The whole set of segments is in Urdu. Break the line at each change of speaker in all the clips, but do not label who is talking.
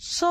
100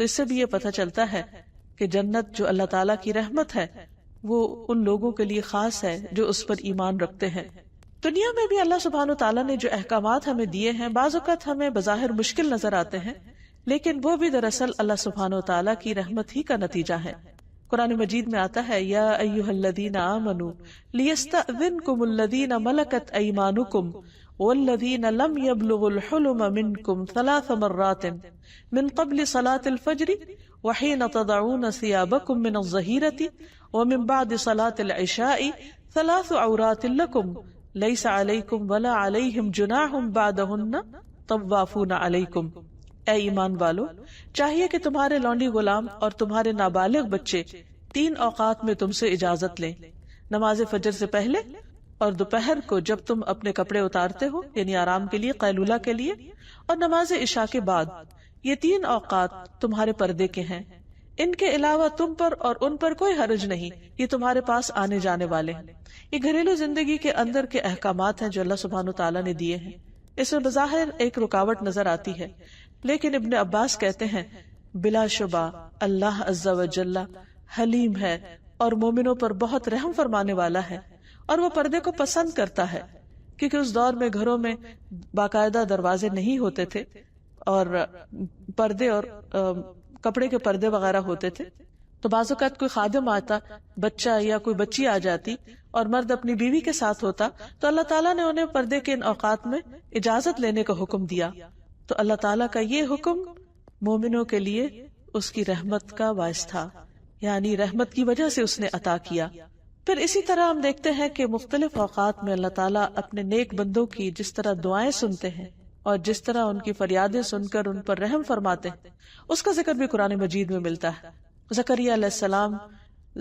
تو اس سے بھی یہ پتہ چلتا ہے کہ جنت جو اللہ تعالیٰ کی رحمت ہے وہ ان لوگوں کے لیے خاص ہے جو اس پر ایمان رکھتے ہیں. دنیا میں بھی اللہ سبحانہ وتعالیٰ نے جو احکامات ہمیں دیے ہیں بعض اوقات ہمیں بظاہر مشکل نظر آتے ہیں، لیکن وہ بھی دراصل اللہ سبحانہ وتعالیٰ کی رحمت ہی کا نتیجہ ہے. قرآن مجید میں آتا ہے یا ایھا الذین آمنوا لیستأذنکم الذین ملکت ایمانکم والذین لم یبلغوا الحلم منکم 3 مرات من قبل صلاة الفجر وحین تضعون ثیابکم من الظہیرۃ ومن بعد صلاة العشاء 3 عورات لکم لیس علیکم ولا علیہم جناح بعدہن طوافون علیکم. اے ایمان والو، چاہیے کہ تمہارے لونڈی غلام اور تمہارے نابالغ بچے 3 اوقات میں تم سے اجازت لیں، نماز فجر سے پہلے اور دوپہر کو جب تم اپنے کپڑے اتارتے ہو یعنی آرام کے لیے، قیلولہ کے لیے، اور نماز عشاء کے بعد. یہ 3 اوقات تمہارے پردے کے ہیں، ان کے علاوہ تم پر اور ان پر کوئی حرج نہیں، یہ تمہارے پاس آنے جانے والے ہیں. یہ گھریلو زندگی کے اندر کے احکامات ہیں جو اللہ سبحانہ تعالیٰ نے دیے ہیں. اس میں بظاہر ایک رکاوٹ نظر آتی ہے، لیکن ابن عباس کہتے ہیں بلا شبہ اللہ عز و جل حلیم ہے اور مومنوں پر بہت رحم فرمانے والا ہے، اور وہ پردے کو پسند کرتا ہے، کیونکہ اس دور میں گھروں میں باقاعدہ دروازے نہیں ہوتے تھے اور پردے اور کپڑے کے پردے وغیرہ ہوتے تھے. تو بعض اوقات کوئی خادم آتا، بچہ یا کوئی بچی آ جاتی اور مرد اپنی بیوی کے ساتھ ہوتا، تو اللہ تعالیٰ نے انہیں پردے کے ان اوقات میں اجازت لینے کا حکم دیا. تو اللہ تعالیٰ کا یہ حکم مومنوں کے لیے اس کی رحمت کا باعث تھا، یعنی رحمت کی وجہ سے اس نے عطا کیا. پھر اسی طرح ہم دیکھتے ہیں کہ مختلف اوقات میں اللہ تعالیٰ اپنے نیک بندوں کی جس طرح دعائیں سنتے ہیں اور جس طرح ان کی فریادیں سن کر ان پر رحم فرماتے ہیں، اس کا ذکر بھی قرآن مجید میں ملتا ہے. زکریا علیہ السلام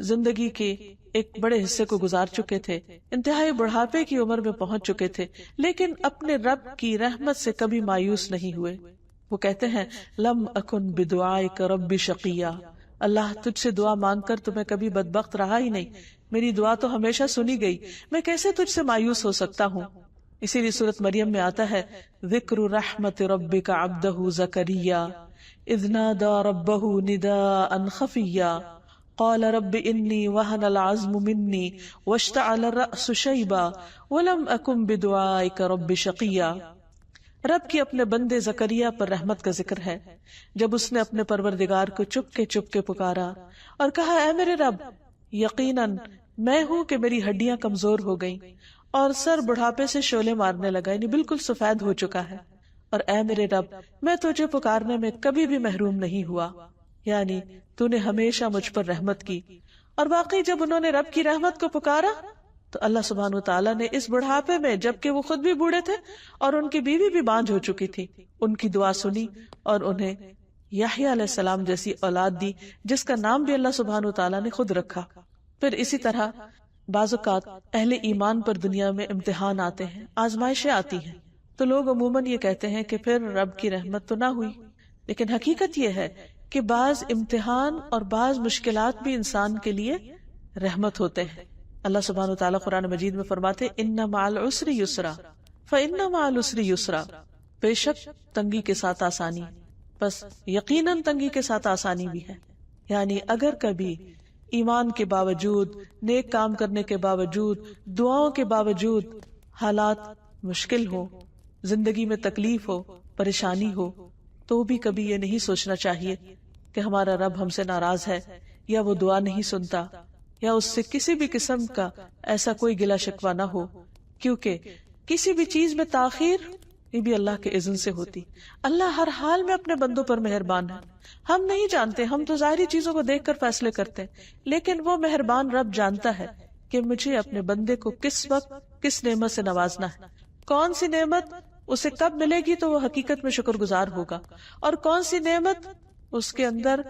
زندگی کے ایک بڑے حصے کو گزار چکے تھے، انتہائی بڑھاپے کی عمر میں پہنچ چکے تھے، لیکن اپنے رب کی رحمت سے کبھی مایوس نہیں ہوئے. وہ کہتے ہیں لم اکن بدعائک رب شقیہ، اللہ تجھ سے دعا مانگ کر تو میں کبھی بدبخت رہا ہی نہیں، میری دعا تو ہمیشہ سنی گئی، میں کیسے تجھ سے مایوس ہو سکتا ہوں. اسی لیے سورۃ مریم میں آتا ہے ذکر رحمت ربک عبدہ زکریا اذ نادى ربه نداء خفيا قال رب إني وهن العظم مني واشتعل الرأس شيبا ولم أكن بدعائك رب شقيا. رب کی اپنے بندے زکریا پر رحمت کا ذکر ہے جب اس نے اپنے پروردگار کو چپ کے پکارا اور کہا اے میرے رب، یقیناً میں ہوں کہ میری ہڈیاں کمزور ہو گئیں اور سر بڑھاپے سے شعلے مارنے لگا، یعنی بالکل سفید ہو چکا ہے، اور اے میرے رب میں تجھے پکارنے میں کبھی بھی محروم نہیں ہوا، یعنی تو نے ہمیشہ مجھ پر رحمت کی. اور واقعی جب انہوں نے رب کی رحمت کو پکارا تو اللہ سبحانہ وتعالیٰ نے اس بڑھاپے میں، جبکہ وہ خود بھی بوڑھے تھے اور ان کی بیوی بھی بانجھ ہو چکی تھی، ان کی دعا سنی اور انہیں یحییٰ علیہ السلام جیسی اولاد دی جس کا نام بھی اللہ سبحانہ وتعالیٰ نے خود رکھا. پھر اسی طرح بعض اوقات اہل ایمان پر دنیا میں امتحان آتے ہیں، آزمائشیں آتی ہیں، تو لوگ عموماً یہ کہتے ہیں کہ پھر رب کی رحمت تو نہ ہوئی، لیکن حقیقت یہ ہے کہ بعض امتحان اور بعض مشکلات بھی انسان کے لیے رحمت ہوتے ہیں. اللہ سبحانہ وتعالیٰ قرآن مجید میں فرماتے ان مع العسر یسرا فإن مع العسر یسرا، بے شک تنگی کے ساتھ آسانی، بس یقیناً تنگی کے ساتھ آسانی بھی ہے. یعنی اگر کبھی ایمان کے باوجود، نیک کام کرنے کے باوجود، دعاؤں کے باوجود حالات مشکل ہو، زندگی میں تکلیف ہو، پریشانی ہو، تو بھی کبھی یہ نہیں سوچنا چاہیے کہ ہمارا رب ہم سے ناراض ہے یا وہ دعا نہیں سنتا یا اس سے کسی بھی قسم کا ایسا کوئی گلہ شکوہ نہ ہو، کیونکہ کسی بھی چیز میں تاخیر یہ بھی اللہ کے اذن سے ہوتی. اللہ ہر حال میں اپنے بندوں پر مہربان ہے. ہم نہیں جانتے، ہم تو ظاہری چیزوں کو دیکھ کر فیصلے کرتے ہیں، لیکن وہ مہربان رب جانتا ہے کہ مجھے اپنے بندے کو کس وقت کس نعمت سے نوازنا ہے، کون سی نعمت اسے کب ملے گی تو وہ حقیقت میں شکر گزار ہوگا، اور کون سی نعمت اس کے اندر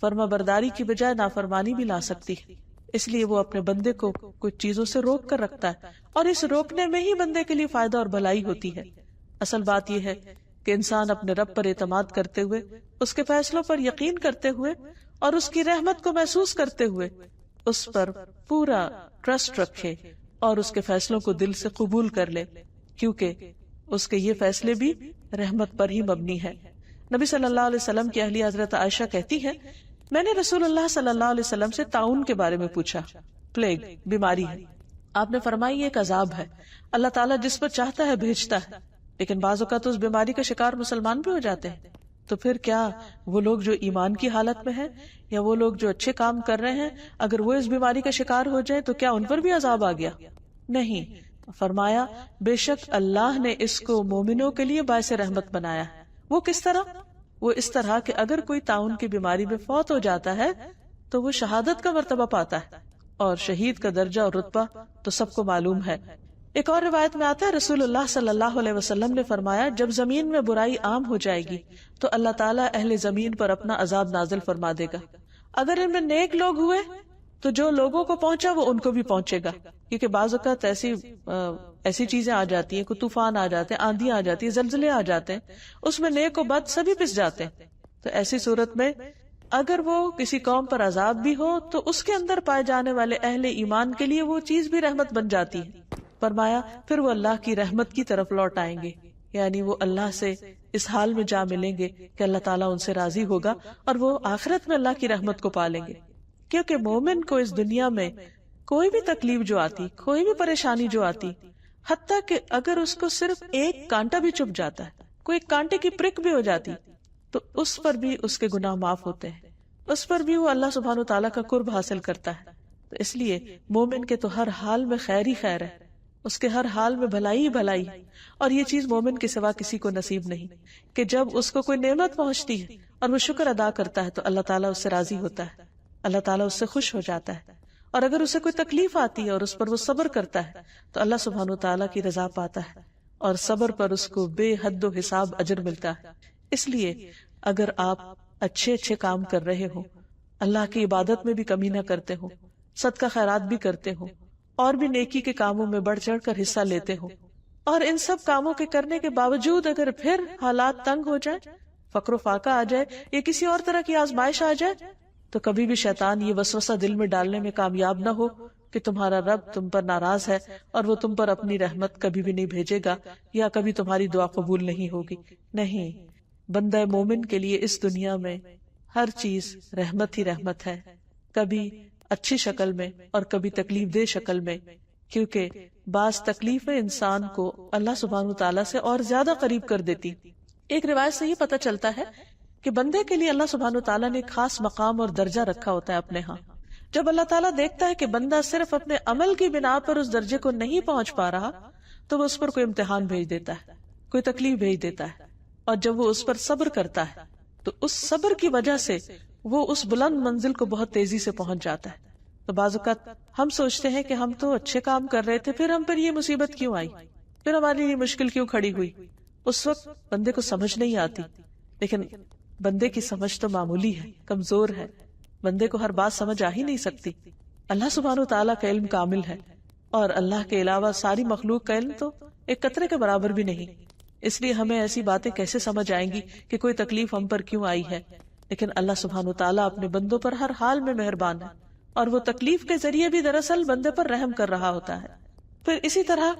فرما برداری کی بجائے نافرمانی بھی لا سکتی ہے. اس لیے وہ اپنے بندے کو کچھ چیزوں سے روک کر رکھتا ہے، اور اس روکنے میں ہی بندے کے لیے فائدہ اور بھلائی ہوتی ہے. اصل بات یہ ہے کہ انسان اپنے رب پر اعتماد کرتے ہوئے، اس کے فیصلوں پر یقین کرتے ہوئے اور اس کی رحمت کو محسوس کرتے ہوئے اس پر پورا ٹرسٹ رکھے اور اس کے فیصلوں کو دل سے قبول کر لے، کیونکہ اس کے یہ فیصلے بھی رحمت پر ہی مبنی ہے. نبی صلی اللہ علیہ وسلم کی اہلیہ حضرت عائشہ کہتی ہیں میں نے رسول اللہ صلی اللہ علیہ وسلم سے طاعون کے بارے میں پوچھا، پلیگ بیماری ہے، آپ نے فرمائی یہ ایک عذاب ہے، اللہ تعالیٰ جس پر چاہتا ہے بھیجتا ہے، لیکن بعض اوقات اس بیماری کا شکار مسلمان بھی ہو جاتے ہیں، تو پھر کیا وہ لوگ جو ایمان کی حالت میں ہیں یا وہ لوگ جو اچھے کام کر رہے ہیں اگر وہ اس بیماری کا شکار ہو جائے تو کیا ان پر بھی عذاب آ گیا؟ نہیں، فرمایا بے شک اللہ نے اس کو مومنوں کے لیے باعث رحمت بنایا ہے۔ وہ کس طرح؟ وہ اس طرح کہ اگر کوئی طاعون کی بیماری میں فوت ہو جاتا ہے تو وہ شہادت کا مرتبہ پاتا ہے، اور شہید کا درجہ اور رتبہ تو سب کو معلوم ہے۔ ایک اور روایت میں آتا ہے رسول اللہ صلی اللہ علیہ وسلم نے فرمایا جب زمین میں برائی عام ہو جائے گی تو اللہ تعالیٰ اہل زمین پر اپنا عذاب نازل فرما دے گا، اگر ان میں نیک لوگ ہوئے تو جو لوگوں کو پہنچا وہ ان کو بھی پہنچے گا، کیونکہ بعض اوقات ایسی چیزیں آ جاتی ہیں، کوئی طوفان آ جاتے ہیں، آندھی آ جاتی ہے، زلزلے آ جاتے ہیں، اس میں نیک و بد سبھی پس جاتے ہیں۔ تو ایسی صورت میں اگر وہ کسی قوم پر عذاب بھی ہو تو اس کے اندر پائے جانے والے اہل ایمان کے لیے وہ چیز بھی رحمت بن جاتی ہے۔ فرمایا پھر وہ اللہ کی رحمت کی طرف لوٹ آئیں گے، یعنی وہ اللہ سے اس حال میں جا ملیں گے کہ اللہ تعالیٰ ان سے راضی ہوگا اور وہ آخرت میں اللہ کی رحمت کو پالیں گے۔ کیونکہ مومن کو اس دنیا میں کوئی بھی تکلیف جو آتی، کوئی بھی پریشانی جو آتی، حتیٰ کہ اگر اس کو صرف ایک کانٹا بھی چبھ جاتا ہے، کوئی کانٹے کی پرک بھی ہو جاتی، تو اس پر بھی اس کے گناہ معاف ہوتے ہیں، اس پر بھی وہ اللہ سبحانہ وتعالیٰ کا قرب حاصل کرتا ہے۔ تو اس لیے مومن کے تو ہر حال میں خیر ہی خیر ہے، اس کے ہر حال میں بھلائی ہی بھلائی ہے، اور یہ چیز مومن کے سوا کسی کو نصیب نہیں کہ جب اس کو کوئی نعمت پہنچتی ہے اور وہ شکر ادا کرتا ہے تو اللہ تعالیٰ اس سے راضی ہوتا ہے، اللہ تعالیٰ اس سے خوش ہو جاتا ہے، اور اگر اسے کوئی تکلیف آتی ہے اور اس پر وہ صبر کرتا ہے تو اللہ سبحانہ وتعالیٰ کی رضا پاتا ہے، اور صبر پر اس کو بے حد و حساب اجر ملتا ہے۔ اس لیے اگر آپ اچھے کام کر رہے ہو، اللہ کی عبادت میں بھی کمی نہ کرتے ہو، صدقہ خیرات بھی کرتے ہو، اور بھی نیکی کے کاموں میں بڑھ چڑھ کر حصہ لیتے ہو، اور ان سب کاموں کے کرنے کے باوجود اگر پھر حالات تنگ ہو جائے، فقر و فاقہ آ جائے یا کسی اور طرح کی آزمائش آ جائے، تو کبھی بھی شیطان یہ وسوسہ دل میں ڈالنے میں کامیاب نہ ہو کہ تمہارا رب تم پر ناراض ہے اور وہ تم پر اپنی رحمت کبھی بھی نہیں بھیجے گا یا کبھی تمہاری دعا قبول نہیں ہوگی۔ نہیں، بندہ مومن کے لیے اس دنیا میں ہر چیز رحمت ہی رحمت ہے، کبھی اچھی شکل میں اور کبھی تکلیف دہ شکل میں، کیونکہ بعض تکلیفیں انسان کو اللہ سبحانہ وتعالیٰ سے اور زیادہ قریب کر دیتی۔ ایک روایت سے یہ پتہ چلتا ہے کہ بندے کے لیے اللہ سبحانہ وتعالیٰ نے خاص مقام اور درجہ رکھا ہوتا ہے اپنے ہاں۔ جب اللہ تعالیٰ دیکھتا ہے کہ بندہ صرف اپنے عمل کی بنا پر اس درجے کو نہیں پہنچ پا رہا تو وہ اس پر کوئی امتحان بھیج دیتا ہے، کوئی تکلیف بھیج دیتا ہے، اور جب وہ اس پر صبر کرتا ہے تو اس صبر کی وجہ سے وہ اس بلند منزل کو بہت تیزی سے پہنچ جاتا ہے۔ تو بعض اوقات ہم سوچتے ہیں کہ ہم تو اچھے کام کر رہے تھے، پھر ہم پر یہ مصیبت کیوں آئی، پھر ہماری یہ مشکل کیوں کھڑی ہوئی۔ اس وقت بندے کو سمجھ نہیں آتی، لیکن بندے کی سمجھ تو معمولی ہے، کمزور ہے، بندے کو ہر بات سمجھ آ ہی نہیں سکتی۔ اللہ سبحانہ وتعالیٰ کا علم کامل ہے، اور اللہ کے علاوہ ساری مخلوق کا علم تو ایک قطرے کے برابر بھی نہیں، اس لیے ہمیں ایسی باتیں کیسے سمجھ آئیں گی کہ کوئی تکلیف ہم پر کیوں آئی ہے۔ لیکن اللہ سبحانہ وتعالیٰ اپنے بندوں پر ہر حال میں مہربان ہے، اور وہ تکلیف کے ذریعے بھی دراصل بندے پر رحم کر رہا ہوتا ہے۔ پھر اسی طرح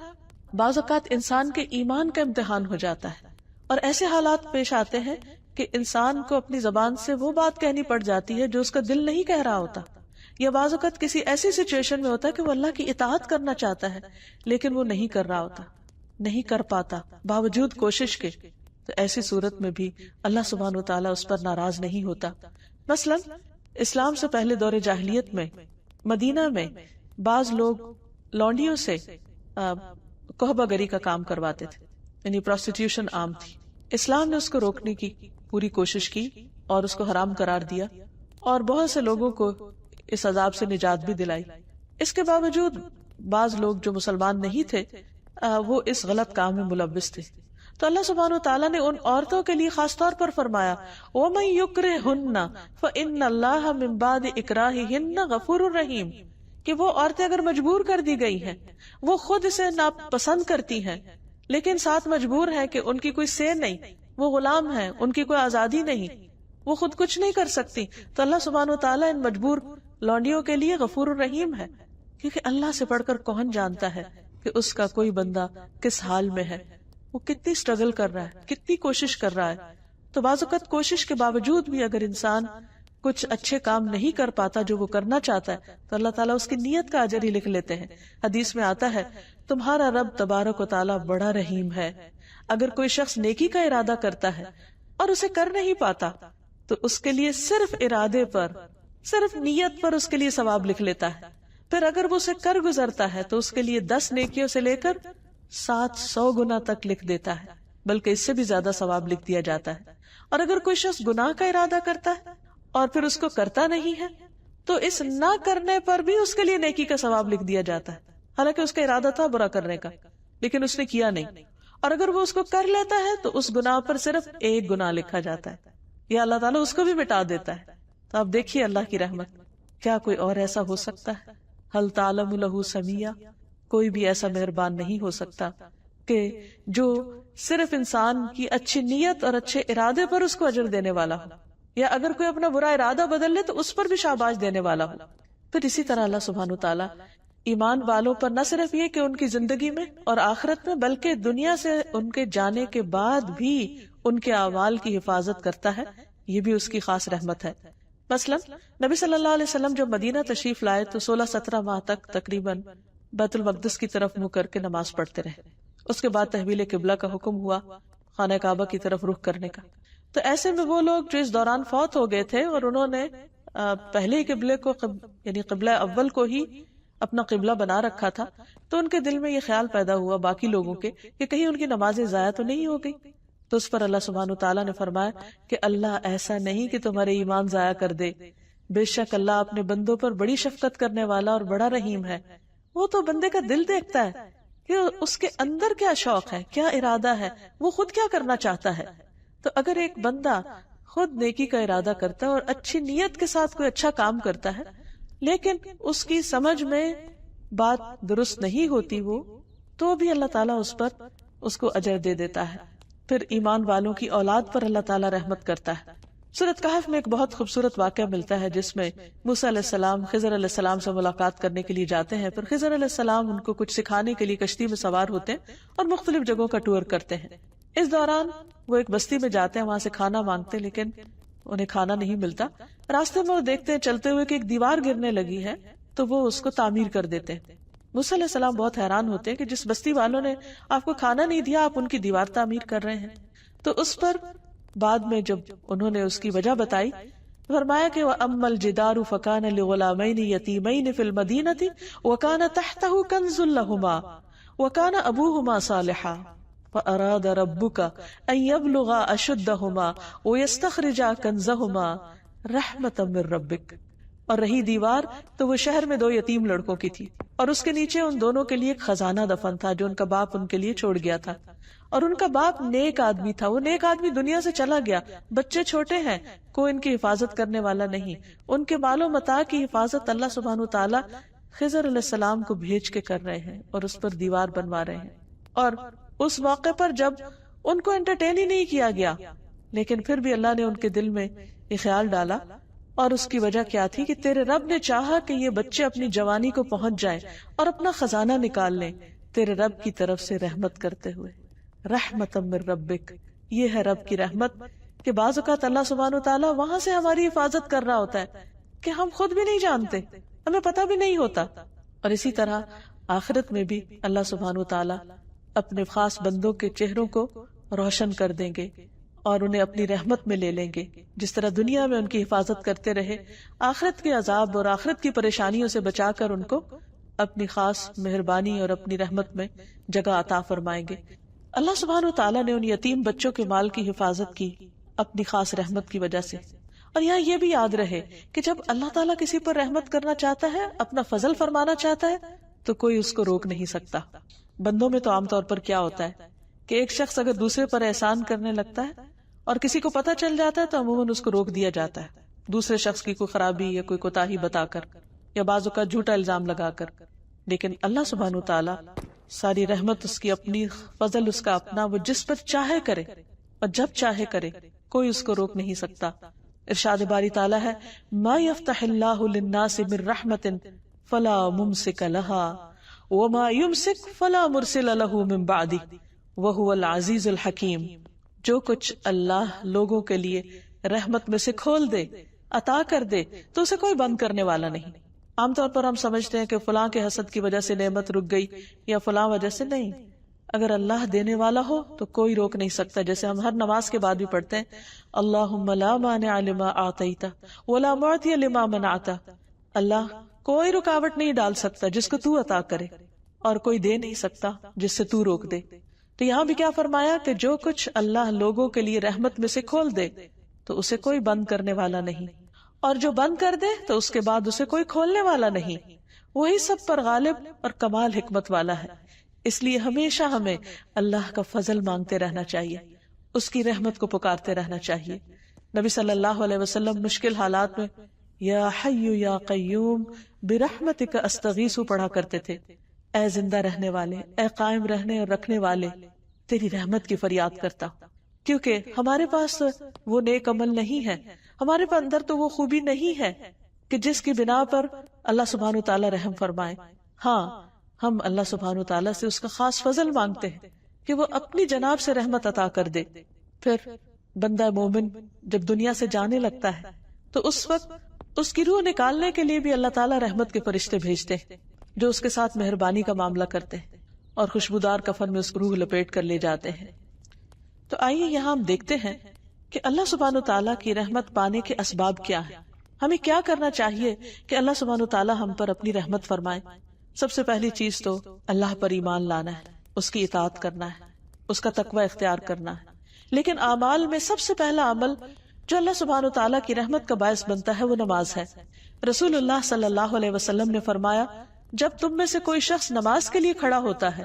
بعض اوقات انسان کے ایمان کا امتحان ہو جاتا ہے، اور ایسے حالات پیش آتے ہیں کہ انسان کو اپنی زبان سے وہ بات کہنی پڑ جاتی ہے جو اس کا دل نہیں کہہ رہا ہوتا، یا بعض اوقات کسی ایسی سچویشن میں ہوتا ہے کہ وہ اللہ کی اطاعت کرنا چاہتا ہے لیکن وہ نہیں کر رہا ہوتا، نہیں کر پاتا باوجود کوشش کے۔ تو ایسی صورت میں بھی اللہ سبحانہ وتعالیٰ اس پر ناراض نہیں ہوتا۔ مثلا اسلام سے پہلے دور جاہلیت میں مدینہ میں بعض لوگ لونڈیوں سے کوہبہ گری کا کام کرواتے تھے، یعنی پروسٹیٹیوشن عام تھی۔ اسلام نے اس کو روکنے کی پوری کوشش کی اور اس کو حرام قرار دیا، اور بہت سے لوگوں کو اس عذاب سے نجات بھی دلائی۔ اس کے باوجود بعض لوگ جو مسلمان نہیں تھے وہ اس غلط کام میں ملوث تھے، تو اللہ سبحانہ وتعالیٰ نے ان عورتوں کے لیے خاص طور پر فرمایا وَمَن يُكْرِهُنَّ فَإِنَّ اللَّهَ مِن بَعْدِ إِكْرَاهِهِنَّ غَفُورٌ رَحِيمٌ، کہ وہ عورتیں اگر مجبور کر دی گئی ہیں، وہ خود اسے ناپسند کرتی ہیں لیکن ساتھ مجبور ہیں کہ ان کی کوئی سے نہیں، وہ غلام ہیں، ان کی کوئی آزادی نہیں، وہ خود کچھ نہیں کر سکتی، تو اللہ سبحانہ وتعالیٰ ان مجبور لونڈیوں کے لیے غفور الرحیم ہے، کیونکہ اللہ سے بڑھ کر کون جانتا ہے کہ اس کا کوئی بندہ کس حال میں ہے، وہ کتنی سٹرگل کر رہا ہے، کتنی کوشش کر رہا ہے۔ تو بعض اوقات کوشش کے باوجود بھی اگر انسان کچھ اچھے کام نہیں کر پاتا جو وہ کرنا چاہتا ہے تو اللہ تعالیٰ اس کی نیت کا اجر ہی لکھ لیتے ہیں. حدیث میں آتا ہے تمہارا رب تبارک و تعالیٰ بڑا رحیم ہے. اگر کوئی شخص نیکی کا ارادہ کرتا ہے اور اسے کر نہیں پاتا تو اس کے لیے صرف ارادے پر، صرف نیت پر اس کے لیے ثواب لکھ لیتا ہے. پھر اگر وہ اسے کر گزرتا ہے تو اس کے لیے 10 نیکیوں سے لے کر 700 گنا تک لکھ دیتا ہے، بلکہ اس سے بھی زیادہ ثواب لکھ دیا جاتا ہے. اور اگر کوئی شخص گناہ کا ارادہ کرتا ہے اور پھر اس کو کرتا نہیں ہے تو اس نہ کرنے پر بھی اس کے لیے نیکی کا ثواب لکھ دیا جاتا ہے، حالانکہ اس کا ارادہ تھا برا کرنے کا لیکن اس نے کیا نہیں. اور اگر وہ اس کو کر لیتا ہے تو اس گناہ پر صرف 1 گناہ لکھا جاتا ہے، یا اللہ تعالیٰ اس کو بھی مٹا دیتا ہے. تو آپ دیکھیے اللہ کی رحمت، کیا کوئی اور ایسا ہو سکتا ہے؟ ہل تعلم لہ سمیہ، کوئی بھی ایسا مہربان نہیں ہو سکتا کہ جو صرف انسان کی اچھی نیت اور اچھے ارادے پر اس کو اجر دینے والا ہو، یا اگر کوئی اپنا برا ارادہ بدل لے تو اس پر بھی شاباش دینے والا ہو. پھر اسی طرح اللہ سبحانہ وتعالیٰ ایمان والوں پر نہ صرف یہ کہ ان کی زندگی میں اور آخرت میں بلکہ دنیا سے ان کے جانے کے بعد بھی ان کے اعمال کی حفاظت کرتا ہے. یہ بھی اس کی خاص رحمت ہے. مثلا نبی صلی اللہ علیہ وسلم جب مدینہ تشریف لائے تو 16-17 ماہ تک تقریباً بیت المقدس کی طرف منہ کر کے نماز پڑھتے رہے. اس کے بعد تحویل قبلہ کا حکم ہوا، خانہ کعبہ کی طرف رخ کرنے کا. تو ایسے میں وہ لوگ جو اس دوران فوت ہو گئے تھے اور انہوں نے پہلے ہی قبلے کو یعنی قبلہ اول کو ہی اپنا قبلہ بنا رکھا تھا، تو ان کے دل میں یہ خیال پیدا ہوا باقی لوگوں کے کہ کہیں ان کی نمازیں ضائع تو نہیں ہو گئی. تو اس پر اللہ سبحانہ وتعالیٰ نے فرمایا کہ اللہ ایسا نہیں کہ تمہارے ایمان ضائع کر دے، بے شک اللہ اپنے بندوں پر بڑی شفقت کرنے والا اور بڑا رحیم ہے. وہ تو بندے کا دل دیکھتا ہے کہ اس کے اندر کیا شوق ہے، کیا ارادہ ہے، وہ خود کیا کرنا چاہتا ہے. تو اگر ایک بندہ خود نیکی کا ارادہ کرتا ہے اور اچھی نیت کے ساتھ کوئی اچھا کام کرتا ہے لیکن اس کی سمجھ میں بات درست نہیں ہوتی وہ، تو بھی اللہ تعالیٰ اس پر اس کو اجر دے دیتا ہے. پھر ایمان والوں کی اولاد پر اللہ تعالیٰ رحمت کرتا ہے. سورۃ کہف میں ایک بہت خوبصورت واقعہ ملتا ہے جس میں موسیٰ علیہ السلام خضر علیہ السلام سے ملاقات کرنے کے لیے جاتے ہیں. پھر خضر علیہ السلام ان کو کچھ سکھانے کے لیے کشتی میں سوار ہوتے ہیں اور مختلف جگہوں کا ٹور کرتے ہیں. اس دوران وہ ایک بستی میں جاتے ہیں، وہاں سے کھانا مانگتے لیکن انہیں کھانا نہیں ملتا. راستے میں وہ دیکھتے ہیں چلتے ہوئے کہ ایک دیوار گرنے لگی ہے تو وہ اس کو تعمیر کر دیتے ہیں. موسیٰ علیہ السلام بہت حیران ہوتے ہیں کہ جس بستی والوں نے آپ کو کھانا نہیں دیا آپ ان کی دیوار تعمیر کر رہے ہیں. تو اس پر بعد میں جب انہوں نے اس کی وجہ بتائی فرمایا کہ وَأَمَّا الْجِدَارُ فَكَانَ لِغُلَامَيْنِ يَتِيمَيْنِ فِي الْمَدِينَةِ وَكَانَ تَحْتَهُ كَنْزٌ لَهُمَا وَكَانَ أَبُوهُمَا صَالِحًا فَأَرَادَ رَبُّكَ أَن يَبْلُغَا أَشُدَّهُمَا وَيَسْتَخْرِجَا كَنْزَهُمَا رَحْمَةً مِّن رَّبِّكَ. اور رہی دیوار تو وہ شہر میں 2 یتیم لڑکوں کی تھی اور اس کے نیچے ان دونوں کے لیے ایک خزانہ دفن تھا جو ان کا باپ ان کے لیے چھوڑ گیا تھا. اور ان کا باپ نیک آدمی تھا، وہ نیک آدمی دنیا سے چلا گیا، بچے چھوٹے ہیں، کوئی ان کی حفاظت کرنے والا نہیں. ان کے مال و متاع کی حفاظت اللہ سبحانہ وتعالیٰ خضر علیہ السلام کو بھیج کے کر رہے ہیں اور اس پر دیوار بنوا رہے ہیں. اور اس موقع پر جب ان کو انٹرٹین ہی نہیں کیا گیا لیکن پھر بھی اللہ نے ان کے دل میں یہ خیال ڈالا. اور اس کی وجہ کیا تھی کہ تیرے رب نے چاہا کہ یہ بچے اپنی جوانی کو پہنچ جائیں اور اپنا خزانہ نکال لیں تیرے رب کی طرف سے رحمت کرتے ہوئے. رحمت من ربک، یہ ہے رب کی رحمت کہ بعض اوقات اللہ سبحانہ وتعالیٰ وہاں سے ہماری حفاظت کر رہا ہوتا ہے کہ ہم خود بھی نہیں جانتے، ہمیں پتہ بھی نہیں ہوتا. اور اسی طرح آخرت میں بھی اللہ سبحانہ وتعالیٰ اپنے خاص بندوں کے چہروں کو روشن کر دیں گے اور انہیں اپنی رحمت میں لے لیں گے. جس طرح دنیا میں ان کی حفاظت کرتے رہے، آخرت کے عذاب اور آخرت کی پریشانیوں سے بچا کر ان کو اپنی خاص مہربانی اور اپنی رحمت میں جگہ عطا فرمائیں گے. اللہ سبحانہ وتعالیٰ نے ان یتیم بچوں کے مال کی حفاظت کی اپنی خاص رحمت کی وجہ سے. اور یہاں یہ بھی یاد رہے کہ جب اللہ تعالیٰ کسی پر رحمت کرنا چاہتا ہے، اپنا فضل فرمانا چاہتا ہے تو کوئی اس کو روک نہیں سکتا. بندوں میں تو عام طور پر کیا ہوتا ہے کہ ایک شخص اگر دوسرے پر احسان کرنے لگتا ہے اور کسی کو پتہ چل جاتا ہے تو عموماً اس کو روک دیا جاتا ہے دوسرے شخص کی کوئی خرابی یا کوئی کوتاہی بتا کر یا بعض اوقات جھوٹا الزام لگا کر. لیکن اللہ سبحانہ وتعالیٰ ساری رحمت اس کی اپنی، فضل اس کا اپنا، وہ جس پر چاہے کرے اور جب چاہے کرے، کوئی اس کو روک نہیں سکتا. ارشاد باری تعالیٰ ہے ما یفتح اللہ للناس من رحمت فلا ممسک لها وما یمسک فلا مرسل له من بعدہ وہو العزیز الحکیم. جو کچھ اللہ لوگوں کے لیے رحمت میں سے کھول دے، عطا کر دے، تو اسے کوئی بند کرنے والا نہیں۔ عام طور پر ہم سمجھتے ہیں کہ فلاں کے حسد کی وجہ سے نعمت رک گئی یا فلاں وجہ سے، نہیں، اگر اللہ دینے والا ہو تو کوئی روک نہیں سکتا۔ جیسے ہم ہر نماز کے بعد بھی پڑھتے ہیں اللہم لا مانع لما اعطیت ولا معطی لما منعت، اللہ کوئی رکاوٹ نہیں ڈال سکتا جس کو تو عطا کرے، اور کوئی دے نہیں سکتا جس سے تو روک دے۔ تو یہاں بھی کیا فرمایا کہ جو کچھ اللہ لوگوں کے لیے رحمت میں سے کھول دے تو اسے کوئی بند کرنے والا نہیں، اور جو بند کر دے تو اس کے بعد اسے کوئی کھولنے والا نہیں۔ وہی سب پر غالب اور کمال حکمت والا ہے۔ اس لیے ہمیشہ ہمیں اللہ کا فضل مانگتے رہنا چاہیے، اس کی رحمت کو پکارتے رہنا چاہیے۔ نبی صلی اللہ علیہ وسلم مشکل حالات میں یا حی یا قیوم برحمتک استغیث پڑھا کرتے تھے، اے زندہ رہنے والے، اے قائم رہنے اور رکھنے والے، تیری رحمت کی فریاد کرتا ہوں۔ کیونکہ ہمارے پاس وہ نیک عمل نہیں ہے، ہمارے اندر تو وہ خوبی نہیں ہے کہ جس کی بنا پر اللہ سبحانہ تعالیٰ رحم فرمائے۔ ہاں، ہم اللہ سبحانہ تعالیٰ سے اس کا خاص فضل مانگتے ہیں کہ وہ اپنی جناب سے رحمت عطا کر دے۔ پھر بندہ مومن جب دنیا سے جانے لگتا ہے تو اس وقت اس کی روح نکالنے کے لیے بھی اللہ تعالیٰ رحمت کے فرشتے بھیجتے ہیں جو اس کے ساتھ مہربانی کا معاملہ کرتے ہیں اور خوشبودار کفن میں اس کو روح لپیٹ کر لے جاتے ہیں۔ تو آئیے یہاں ہم دیکھتے ہیں کہ اللہ سبحانہ تعالیٰ کی رحمت پانے کے اسباب کیا ہیں، ہمیں کیا کرنا چاہیے کہ اللہ سبحانہ تعالیٰ ہم پر اپنی رحمت فرمائے۔ سب سے پہلی چیز تو اللہ پر ایمان لانا ہے، اس کی اطاعت کرنا ہے، اس کا تقوی اختیار کرنا ہے۔ لیکن اعمال میں سب سے پہلا عمل جو اللہ سبحانہ تعالیٰ کی رحمت کا باعث بنتا ہے وہ نماز ہے۔ رسول اللہ صلی اللہ علیہ وسلم نے فرمایا، جب تم میں سے کوئی شخص نماز کے لیے کھڑا ہوتا ہے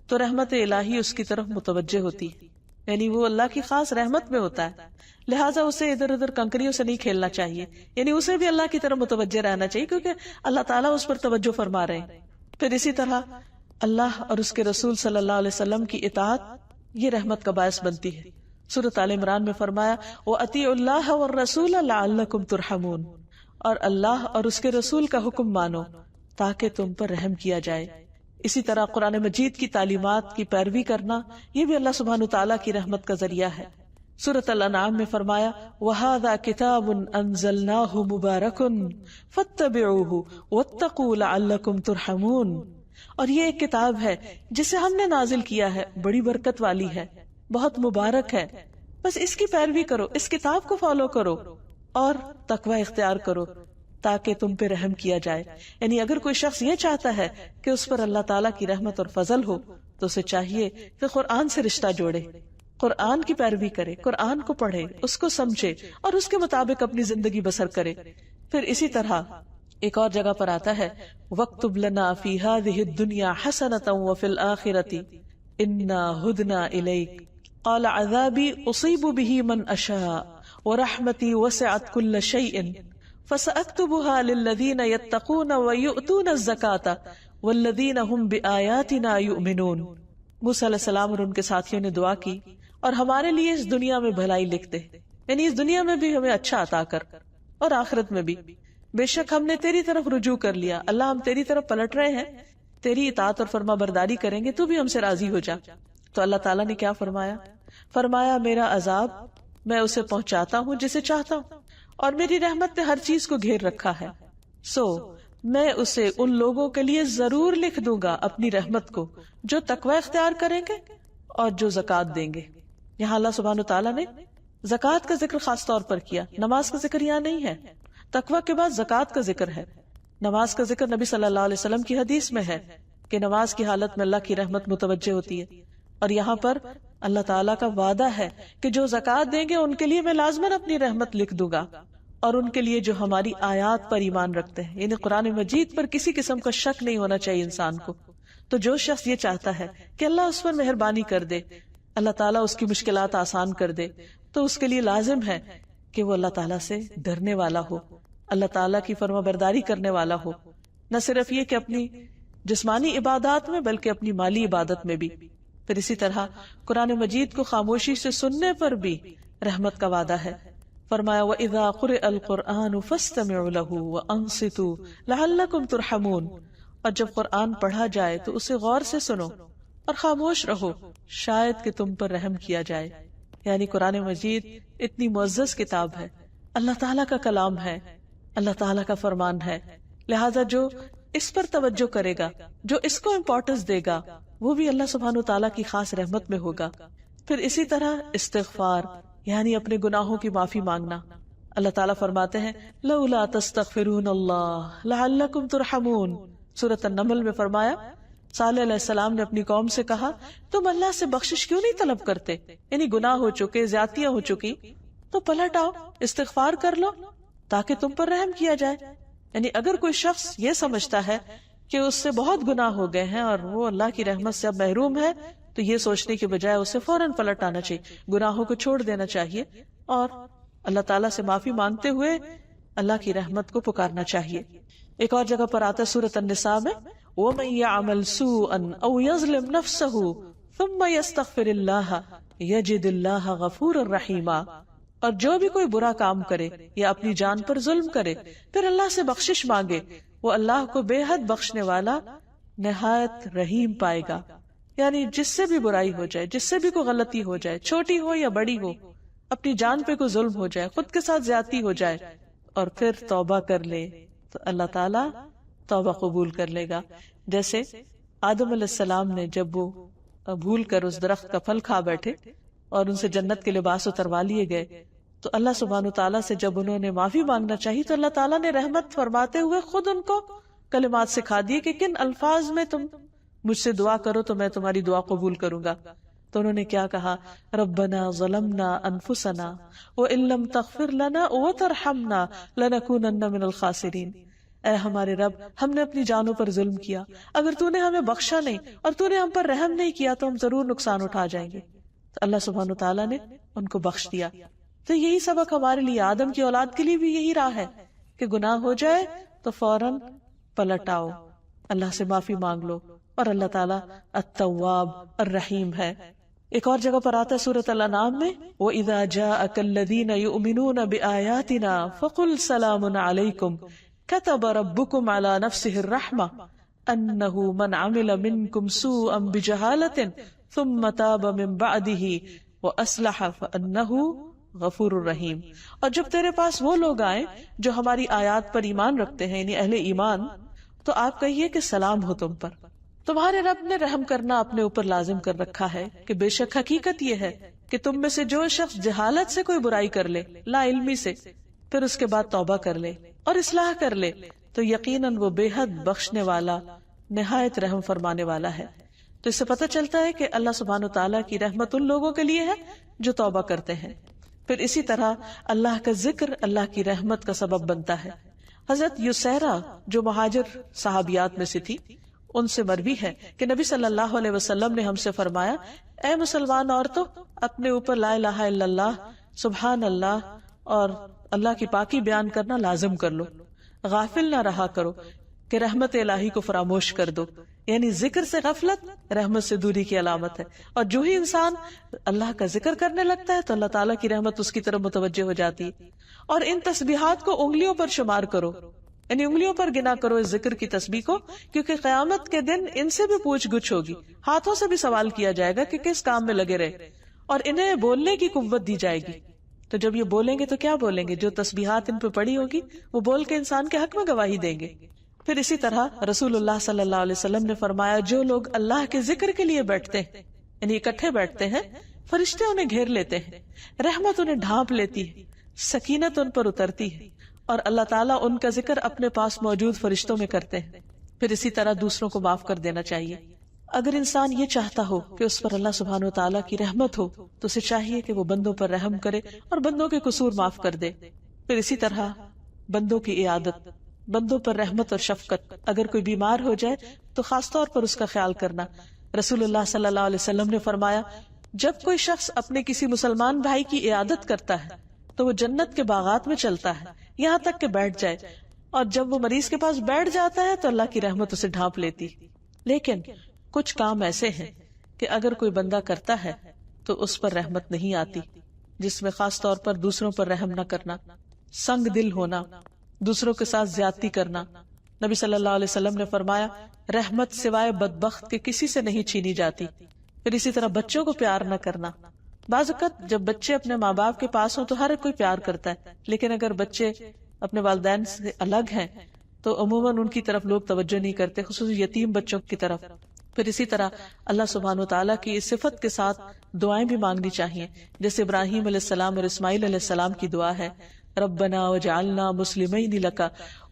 تو رحمت الہی اس کی طرف متوجہ ہوتی ہے، یعنی وہ اللہ کی خاص رحمت میں ہوتا ہے، لہٰذا اسے ادھر ادھر کنکریوں سے نہیں کھیلنا چاہیے، یعنی اسے بھی اللہ کی طرف متوجہ رہنا چاہیے کیونکہ اللہ تعالیٰ اس پر توجہ فرما رہے ہیں۔ پھر اسی طرح اللہ اور اس کے رسول صلی اللہ علیہ وسلم کی اطاعت یہ رحمت کا باعث بنتی ہے۔ سورۃ آل عمران میں فرمایا وَأَطِیعُوا اللَّهَ وَالرَّسُولَ لَعَلَّکُمْ تُرْحَمُونَ، اور اللہ اور اس کے رسول کا حکم مانو تاکہ تم پر رحم کیا جائے۔ اسی طرح قرآن مجید کی تعلیمات کی پیروی کرنا یہ بھی اللہ سبحانہ تعالیٰ کی رحمت کا ذریعہ ہے۔ سورۃ الانعام میں فرمایا وَهَذَا كِتَابٌ أَنزَلْنَاهُ مُبَارَكٌ فَاتَّبِعُوهُ وَاتَّقُوا لَعَلَّكُمْ تُرْحَمُونَ، اور یہ ایک کتاب ہے جسے ہم نے نازل کیا ہے، بڑی برکت والی ہے، بہت مبارک ہے، بس اس کی پیروی کرو، اس کتاب کو فالو کرو اور تقوی اختیار کرو تاکہ تم پہ رحم کیا جائے۔ یعنی اگر کوئی شخص یہ چاہتا ہے کہ اس پر اللہ تعالیٰ کی رحمت اور فضل ہو تو اسے چاہیے کہ قرآن سے رشتہ جوڑے، قرآن کی پیروی کرے، قرآن کو پڑھے، اس کو سمجھے اور اس کے مطابق اپنی زندگی بسر کرے۔ پھر اسی طرح ایک اور جگہ پر آتا ہے وَاكْتُبْ لَنَا فِي هَذِهِ الدُّنْيَا حَسَنَةً وَفِي الْآخِرَةِ إِنَّا هُدْنَا إِلَيْكَ قَالَ عَذَابِي أُصِيبُ بِهِ مَنْ أَشَاءُ وَرَحْمَتِي وَسِعَتْ كُلَّ شَيْءٍ فَسَأَكْتُبُهَا لِلَّذِينَ يَتَّقُونَ وَيُؤْتُونَ الزَّكَاةَ وَالَّذِينَ هُمْ بِآيَاتِنَا يُؤْمِنُونَ۔ موسیٰ علیہ السلام اور ان کے ساتھیوں نے دعا کی اور ہمارے لیے اس دنیا میں بھلائی لکھ دے، یعنی اس دنیا میں بھی ہمیں اچھا عطا کر اور آخرت میں بھی، بے شک ہم نے تیری طرف رجوع کر لیا، اللہ ہم تیری طرف پلٹ رہے ہیں، تیری اطاعت اور فرما برداری کریں گے، تو بھی ہم سے راضی ہو جا۔ تو اللہ تعالیٰ نے کیا فرمایا؟ فرمایا میرا عذاب میں اسے پہنچاتا ہوں جسے چاہتا ہوں، اور میری رحمت نے ہر چیز کو گھیر رکھا ہے، سو میں اسے ان لوگوں کے لیے ضرور لکھ دوں گا اپنی رحمت کو جو تقوی اختیار کریں گے اور جو زکوٰۃ دیں گے۔ یہاں اللہ سبحانہ تعالیٰ نے زکوٰۃ کا ذکر خاص طور پر کیا، نماز کا ذکر یہاں نہیں ہے۔ تقوی کے بعد زکوٰۃ کا ذکر ہے۔ نماز کا ذکر نبی صلی اللہ علیہ وسلم کی حدیث میں ہے کہ نماز کی حالت میں اللہ کی رحمت متوجہ ہوتی ہے، اور یہاں پر اللہ تعالیٰ کا وعدہ ہے کہ جو زکوٰۃ دیں گے ان کے لیے میں لازماً اپنی رحمت لکھ دوں گا، اور ان کے لیے جو ہماری آیات پر ایمان رکھتے ہیں، یعنی قرآن مجید پر کسی قسم کا شک نہیں ہونا چاہیے انسان کو۔ تو جو شخص یہ چاہتا ہے کہ اللہ اس پر مہربانی کر دے، اللہ تعالیٰ اس کی مشکلات آسان کر دے، تو اس کے لیے لازم ہے کہ وہ اللہ تعالیٰ سے ڈرنے والا ہو، اللہ تعالیٰ کی فرما برداری کرنے والا ہو، نہ صرف یہ کہ اپنی جسمانی عبادات میں بلکہ اپنی مالی عبادت میں بھی۔ پھر اسی طرح قرآن مجید کو خاموشی سے سننے پر بھی رحمت کا وعدہ ہے۔ فرمایا وَإِذَا قُرِئَ الْقُرْآنُ فَاسْتَمِعُوا لَهُ وَأَنصِتُوا لَعَلَّكُمْ تُرْحَمُونَ، اور جب قرآن پڑھا جائے تو اسے غور سے سنو اور خاموش رہو، شاید کہ تم پر رحم کیا جائے۔ یعنی قرآن مجید اتنی معزز کتاب ہے، اللہ تعالیٰ کا کلام ہے، اللہ تعالیٰ کا فرمان ہے، لہذا جو اس پر توجہ کرے گا، جو اس کو امپورٹنس دے گا، وہ بھی اللہ سبحانہ تعالیٰ کی خاص رحمت میں ہوگا۔ پھر اسی طرح استغفار یعنی اپنے گناہوں کی معافی مانگنا۔ اللہ تعالیٰ فرماتے ہیں لولا تستغفرون اللہ لعلکم ترحمون، سورۃ النمل میں فرمایا صالح علیہ السلام نے اپنی قوم سے کہا تم اللہ سے بخشش کیوں نہیں طلب کرتے، یعنی گناہ ہو چکے، زیادتیاں ہو چکی، تو پلٹ آؤ، استغفار کر لو تاکہ تم پر رحم کیا جائے۔ یعنی اگر کوئی شخص یہ سمجھتا ہے کہ اس سے بہت گناہ ہو گئے ہیں اور وہ اللہ کی رحمت سے اب محروم ہے، تو یہ سوچنے کے بجائے اسے فوراً پلٹ آنا چاہیے، گناہوں کو چھوڑ دینا چاہیے اور اللہ تعالیٰ سے معافی مانگتے ہوئے اللہ کی رحمت کو پکارنا چاہیے۔ ایک اور جگہ پر آتا ہے سورۃ النساء میں وَمَن يَعْمَلْ سُوءًا أَوْ يَظْلِمْ نَفْسَهُ ثُمَّ يَسْتَغْفِرِ اللَّهَ يَجِدِ اللَّهَ غَفُورًا رَحِيمًا، اور جو بھی کوئی برا کام کرے یا اپنی جان پر ظلم کرے پھر اللہ سے بخشش مانگے، وہ اللہ کو بے حد بخشنے والا نہایت رحیم پائے گا۔ یعنی جس سے بھی برائی ہو جائے، جس سے بھی کوئی غلطی ہو جائے، چھوٹی ہو یا بڑی ہو، اپنی جان پہ کوئی ظلم ہو جائے، خود کے ساتھ زیادتی ہو جائے اور پھر توبہ کر لے تو اللہ تعالیٰ توبہ قبول کر لے گا۔ جیسے آدم علیہ السلام نے جب وہ بھول کر اس درخت کا پھل کھا بیٹھے اور ان سے جنت کے لباس اتروا لیے گئے، تو اللہ سبحانہ تعالیٰ سے جب انہوں نے معافی مانگنا چاہی تو اللہ تعالیٰ نے رحمت فرماتے ہوئے خود ان کو کلمات سکھا دیے کہ کن الفاظ میں تم مجھ سے دعا کرو تو میں تمہاری دعا قبول کروں گا۔ تو انہوں نے کیا کہا، ربنا ظلمنا انفسنا وان لم تغفر لنا وترحمنا لنکونن من الخاسرین، اے ہمارے رب ہم نے اپنی جانوں پر ظلم کیا، اگر تو نے ہمیں بخشا نہیں اور تو نے ہم پر رحم نہیں کیا تو ہم ضرور نقصان اٹھا جائیں گے۔ تو اللہ سبحانہ تعالیٰ نے ان کو بخش دیا۔ تو یہی سبق ہمارے لیے، آدم کی اولاد کے لیے بھی یہی راہ ہے کہ گناہ ہو جائے تو فوراً پلٹ آؤ، اللہ سے معافی مانگ لو، اور اللہ تعالیٰ التواب الرحیم ہے۔ ایک اور جگہ پر آتا ہے سورۃ الانعام میں وَإِذَا جَاءَكَ الَّذِينَ يُؤْمِنُونَ بِآيَاتِنَا فَقُلْ سَلَامٌ عَلَيْكُمْ كَتَبَ رَبُّكُمْ عَلَى نَفْسِهِ الرَّحْمَةَ أَنَّهُ مَنْ عَمِلَ مِنْكُمْ سُوءًا بِجَهَالَةٍ ثُمَّ تَابَ مِنْ بَعْدِهِ وَأَصْلَحَ فَأَنَّهُ غفور الرحیم۔ اور جب تیرے پاس وہ لوگ آئیں جو ہماری آیات پر ایمان رکھتے ہیں، یعنی اہل ایمان، تو آپ کہیے کہ سلام ہو تم پر، تمہارے رب نے رحم کرنا اپنے اوپر لازم کر رکھا ہے کہ بے شک حقیقت یہ ہے کہ تم میں سے جو شخص جہالت سے کوئی برائی کر لے، لا علمی سے، پھر اس کے بعد توبہ کر لے اور اصلاح کر لے تو یقیناً وہ بے حد بخشنے والا، نہایت رحم فرمانے والا ہے۔ تو اس سے پتہ چلتا ہے کہ اللہ سبحانہ تعالیٰ کی رحمت ان لوگوں کے لیے ہے جو توبہ کرتے ہیں۔ پھر اسی طرح اللہ کا ذکر اللہ کی رحمت کا سبب بنتا ہے۔ حضرت یسیرہ جو مہاجر صحابیات میں سے تھی، ان سے مروی ہے کہ نبی صلی اللہ علیہ وسلم نے ہم سے فرمایا، اے مسلمان عورتوں، اپنے اوپر لا الہ الا اللہ، سبحان اللہ اور اللہ کی پاکی بیان کرنا لازم کر لو، غافل نہ رہا کرو کہ رحمت الہی کو فراموش کر دو۔ یعنی ذکر سے غفلت رحمت سے دوری کی علامت ہے، اور جو ہی انسان اللہ کا ذکر کرنے لگتا ہے تو اللہ تعالیٰ کی رحمت اس کی طرف متوجہ ہو جاتی ہے۔ اور ان تسبیحات کو انگلیوں پر شمار کرو، یعنی انگلیوں پر گنا کرو اس ذکر کی تسبیح کو، کیونکہ قیامت کے دن ان سے بھی پوچھ گچھ ہوگی، ہاتھوں سے بھی سوال کیا جائے گا کہ کس کام میں لگے رہے، اور انہیں بولنے کی قوت دی جائے گی۔ تو جب یہ بولیں گے تو کیا بولیں گے؟ جو تسبیحات ان پہ پڑی ہوگی وہ بول کے انسان کے حق میں گواہی دیں گے۔ پھر اسی طرح رسول اللہ صلی اللہ علیہ وسلم نے فرمایا، جو لوگ اللہ کے ذکر کے لیے بیٹھتے ہیں، یعنی اکٹھے بیٹھتے ہیں، فرشتے انہیں گھیر لیتے ہیں، رحمت انہیں ڈھانپ لیتی ہے، سکینت ان پر اترتی ہے، اور اللہ تعالیٰ ان کا ذکر اپنے پاس موجود فرشتوں میں کرتے ہیں۔ پھر اسی طرح دوسروں کو معاف کر دینا چاہیے۔ اگر انسان یہ چاہتا ہو کہ اس پر اللہ سبحانہ وتعالیٰ کی رحمت ہو تو اسے چاہیے کہ وہ بندوں پر رحم کرے اور بندوں کے قصور معاف کر دے۔ پھر اسی طرح بندوں کی عیادت، بندوں پر رحمت اور شفقت، اگر کوئی بیمار ہو جائے تو خاص طور پر اس کا خیال کرنا۔ رسول اللہ صلی اللہ علیہ وسلم نے فرمایا، جب کوئی شخص اپنے کسی مسلمان بھائی کی عیادت کرتا ہے تو وہ جنت کے باغات میں چلتا ہے یہاں تک کہ بیٹھ جائے، اور جب وہ مریض کے پاس بیٹھ جاتا ہے تو اللہ کی رحمت اسے ڈھانپ لیتی۔ لیکن کچھ کام ایسے ہیں کہ اگر کوئی بندہ کرتا ہے تو اس پر رحمت نہیں آتی، جس میں خاص طور پر دوسروں پر رحم نہ کرنا، سنگ دل ہونا، دوسروں کے ساتھ زیادتی کرنا۔ نبی صلی اللہ علیہ وسلم نے فرمایا، رحمت سوائے بدبخت کے کسی سے نہیں چھینی جاتی۔ پھر اسی طرح بچوں کو پیار نہ کرنا، بعض اوقات جب بچے اپنے ماں باپ کے پاس ہوں تو ہر کوئی پیار کرتا ہے، لیکن اگر بچے اپنے والدین سے الگ ہیں تو عموماً ان کی طرف لوگ توجہ نہیں کرتے، خصوصی یتیم بچوں کی طرف۔ پھر اسی طرح اللہ سبحانہ و تعالیٰ کی اس صفت کے ساتھ دعائیں بھی مانگنی چاہیے، جیسے ابراہیم علیہ السلام اور اسماعیل علیہ السلام کی دعا ہے، ربنا وجعلنا مسلمین لک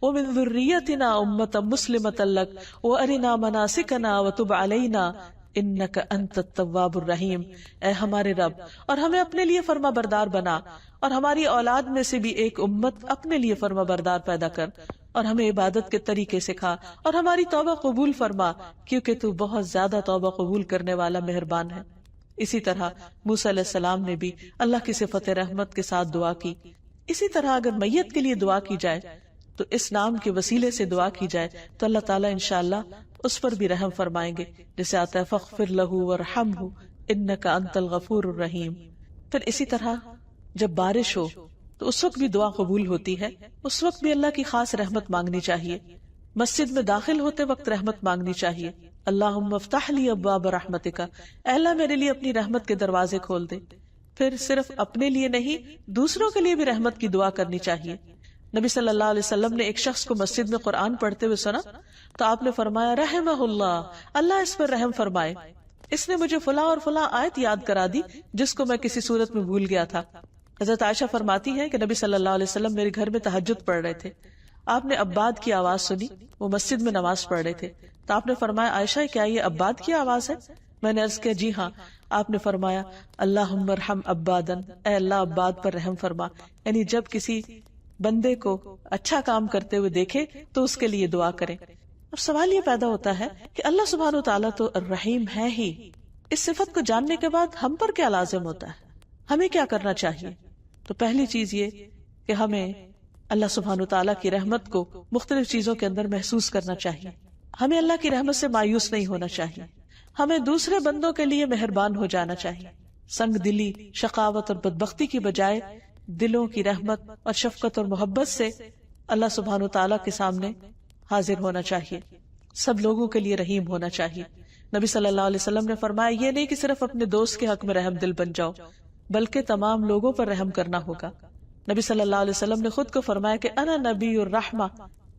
ومن ذریتنا امۃ مسلمۃ لک وارنا مناسکنا وتب علینا انک انت التواب الرحیم۔ اے ہمارے رب، اور ہمیں اپنے لیے فرما بردار بنا، اور ہماری اولاد میں سے بھی ایک امت اپنے لیے فرما بردار پیدا کر، اور ہمیں عبادت کے طریقے سکھا، اور ہماری توبہ قبول فرما، کیونکہ تو بہت زیادہ توبہ قبول کرنے والا مہربان ہے۔ اسی طرح موسیٰ علیہ السلام نے بھی اللہ کی صفت رحمت کے ساتھ دعا کی۔ اسی طرح اگر میت کے لیے دعا کی جائے تو اس نام کے وسیلے سے دعا کی جائے تو اللہ تعالیٰ انشاءاللہ اس پر بھی رحم فرمائیں گے، جیسے آتا ہے فاغفر لہ وارحمہ انک انت الغفور الرحیم۔ پھر اسی طرح جب بارش ہو تو اس وقت بھی دعا قبول ہوتی ہے، اس وقت بھی اللہ کی خاص رحمت مانگنی چاہیے۔ مسجد میں داخل ہوتے وقت رحمت مانگنی چاہیے، اللہم افتح لی ابواب رحمتک، اے اللہ میرے لیے اپنی رحمت کے دروازے کھول دے۔ پھر صرف اپنے لیے نہیں، دوسروں کے لیے بھی رحمت کی دعا کرنی چاہیے۔ نبی صلی اللہ علیہ وسلم نے ایک شخص کو مسجد میں قرآن پڑھتے ہوئے سنا تو آپ نے فرمایا رحمہ اللہ، اللہ اس پر رحم فرمائے، اس نے مجھے فلاں اور فلاں آیت یاد کرا دی جس کو میں کسی صورت میں بھول گیا تھا۔ حضرت عائشہ فرماتی ہے کہ نبی صلی اللہ علیہ وسلم میرے گھر میں تہجد پڑھ رہے تھے، آپ نے عباد کی آواز سنی، وہ مسجد میں نماز پڑھ رہے تھے، تو آپ نے فرمایا عائشہ کیا یہ عباد کی آواز ہے؟ میں نے عرض کیا جی ہاں۔ آپ نے فرمایا اللہم ارحم عبادن، اے اللہ عباد پر رحم فرما، یعنی جب کسی بندے کو اچھا کام کرتے ہوئے دیکھے تو اس کے لیے دعا کریں۔ اب سوال یہ پیدا ہوتا ہے کہ اللہ سبحانہ وتعالیٰ تو الرحیم ہے ہی، اس صفت کو جاننے کے بعد ہم پر کیا لازم ہوتا ہے، ہمیں کیا کرنا چاہیے؟ تو پہلی چیز یہ کہ ہمیں اللہ سبحانہ وتعالیٰ کی رحمت کو مختلف چیزوں کے اندر محسوس کرنا چاہیے، ہمیں اللہ کی رحمت سے مایوس نہیں ہونا چاہیے، ہمیں دوسرے بندوں کے لیے مہربان ہو جانا چاہیے، سنگ دلی، شقاوت اور بدبختی کی بجائے دلوں کی رحمت اور شفقت اور محبت سے اللہ سبحانہ وتعالیٰ کے سامنے حاضر ہونا چاہیے، سب لوگوں کے لیے رحیم ہونا چاہیے۔ نبی صلی اللہ علیہ وسلم نے فرمایا یہ نہیں کہ صرف اپنے دوست کے حق میں رحم دل بن جاؤ، بلکہ تمام لوگوں پر رحم کرنا ہوگا۔ نبی صلی اللہ علیہ وسلم نے خود کو فرمایا کہ انا نبی الرحمہ،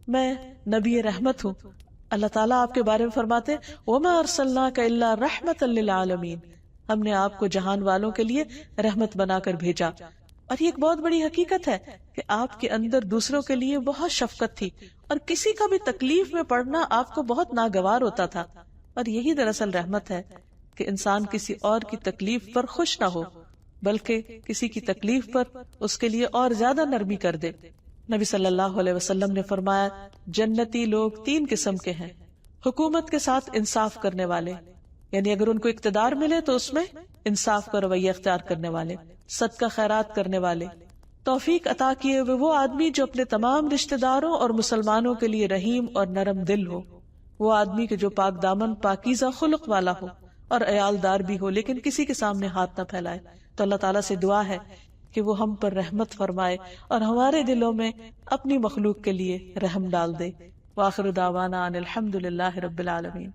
میں نبی رحمت ہوں۔ اللہ تعالیٰ آپ کے بارے میں فرماتے وما ارسلناک الا رحمۃ للعالمین، ہم نے آپ کو جہان والوں کے لیے رحمت بنا کر بھیجا۔ اور یہ ایک بہت بڑی حقیقت ہے کہ آپ کے اندر دوسروں کے لیے بہت شفقت تھی، اور کسی کا بھی تکلیف میں پڑنا آپ کو بہت ناگوار ہوتا تھا، اور یہی دراصل رحمت ہے کہ انسان کسی اور کی تکلیف پر خوش نہ ہو بلکہ کسی کی تکلیف پر اس کے لیے اور زیادہ نرمی کر دے۔ نبی صلی اللہ علیہ وسلم نے فرمایا جنتی لوگ 3 قسم کے ہیں، حکومت کے ساتھ انصاف کرنے والے، یعنی اگر ان کو اقتدار ملے تو اس میں انصاف کا رویہ اختیار کرنے والے، صدقہ خیرات کرنے والے، توفیق عطا کیے ہوئے وہ آدمی جو اپنے تمام رشتہ داروں اور مسلمانوں کے لیے رحیم اور نرم دل ہو، وہ آدمی کہ جو پاک دامن پاکیزہ خلق والا ہو اور عیال دار بھی ہو لیکن کسی کے سامنے ہاتھ نہ پھیلائے۔ تو اللہ تعالیٰ سے دعا ہے کہ وہ ہم پر رحمت فرمائے اور ہمارے دلوں میں اپنی مخلوق کے لیے رحم ڈال دے۔ وآخر دعوانا ان الحمد للہ رب العالمین۔